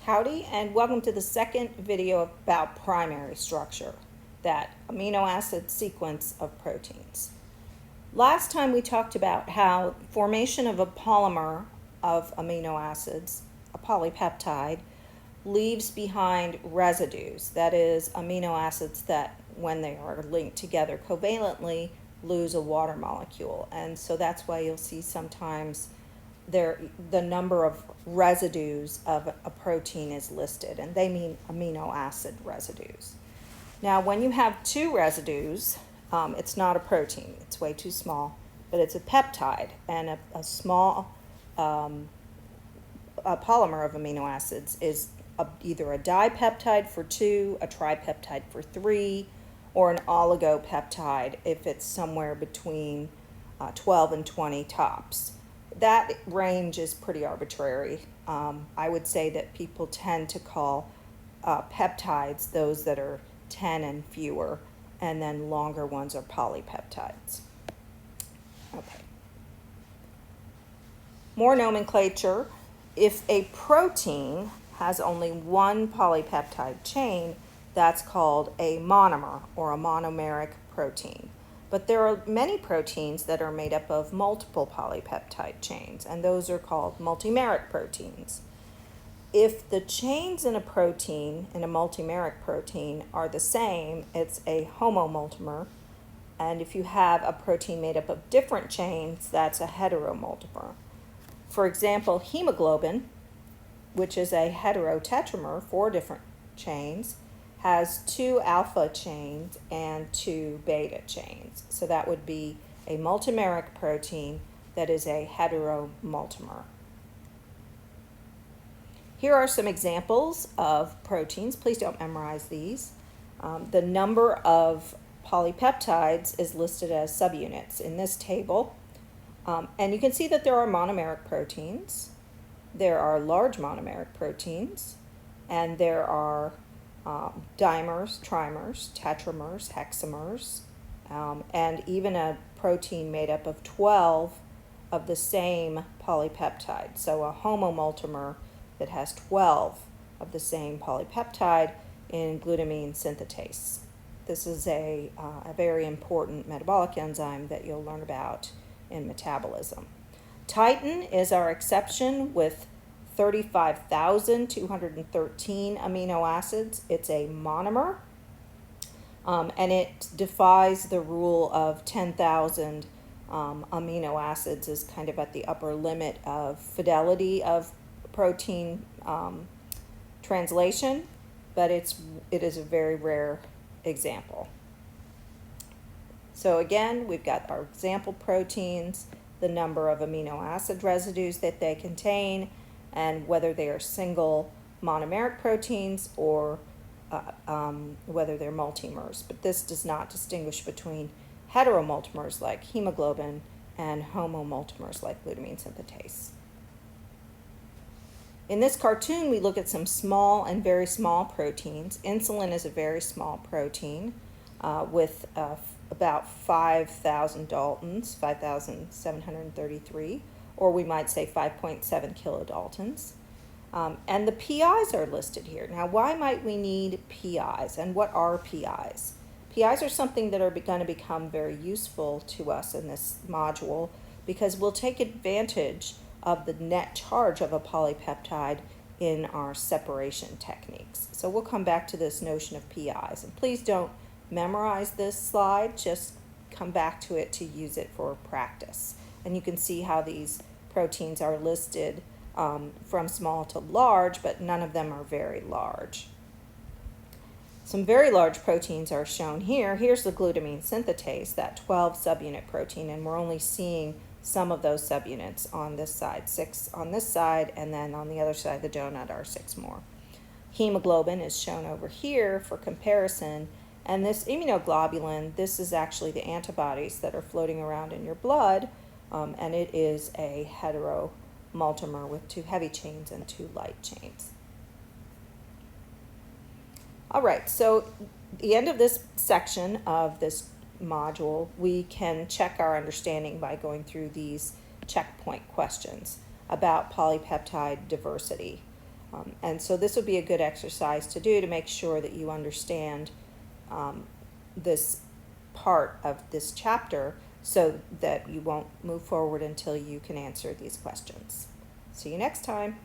Howdy, and welcome to the second video about primary structure, that amino acid sequence of proteins. Last time we talked about how formation of a polymer of amino acids, a polypeptide, leaves behind residues, that is, amino acids that, when they are linked together covalently, lose a water molecule. And so that's why you'll see sometimes the number of residues of a protein is listed, and they mean amino acid residues. Now, when you have two residues, it's not a protein, it's way too small, but it's a peptide, and a small a polymer of amino acids is either a dipeptide for 2, a tripeptide for 3, or an oligopeptide if it's somewhere between 12 and 20 tops. That range is pretty arbitrary. I would say that people tend to call peptides those that are 10 and fewer, and then longer ones are polypeptides. Okay. More nomenclature. If a protein has only one polypeptide chain, that's called a monomer or a monomeric protein. But there are many proteins that are made up of multiple polypeptide chains, and those are called multimeric proteins. If the chains in a protein, in a multimeric protein, are the same, it's a homomultimer. And if you have a protein made up of different chains, that's a heteromultimer. For example, hemoglobin, which is a heterotetramer, 4 different chains, has 2 alpha chains and 2 beta chains. So that would be a multimeric protein that is a heteromultimer. Here are some examples of proteins. Please don't memorize these. The number of polypeptides is listed as subunits in this table. And you can see that there are monomeric proteins, there are large monomeric proteins, and there are dimers, trimers, tetramers, hexamers, and even a protein made up of 12 of the same polypeptide. So a homomultimer that has 12 of the same polypeptide in glutamine synthetase. This is a very important metabolic enzyme that you'll learn about in metabolism. Titin is our exception with 35,213 amino acids. It's a monomer, and it defies the rule of 10,000 amino acids as kind of at the upper limit of fidelity of protein translation, but it is a very rare example. So again, we've got our example proteins, the number of amino acid residues that they contain, and whether they are single monomeric proteins or whether they're multimers. But this does not distinguish between heteromultimers like hemoglobin and homomultimers like glutamine synthetase. In this cartoon, we look at some small and very small proteins. Insulin is a very small protein with about 5,000 Daltons, 5,733, or we might say 5.7 kilodaltons. And the PIs are listed here. Now, why might we need PIs, and what are PIs? PIs are something that are going to become very useful to us in this module because we'll take advantage of the net charge of a polypeptide in our separation techniques. So we'll come back to this notion of PIs. And please don't memorize this slide, just come back to it to use it for practice. And you can see how these proteins are listed from small to large, but none of them are very large. Some very large proteins are shown here. Here's the glutamine synthetase, that 12 subunit protein, and we're only seeing some of those subunits on this side, 6 on this side, and then on the other side of the donut are 6 more. Hemoglobin is shown over here for comparison, and this immunoglobulin, this is actually the antibodies that are floating around in your blood, and it is a heteromultimer with 2 heavy chains and 2 light chains. All right, so the end of this section of this module, we can check our understanding by going through these checkpoint questions about polypeptide diversity. And so this would be a good exercise to do to make sure that you understand this part of this chapter so that you won't move forward until you can answer these questions. See you next time.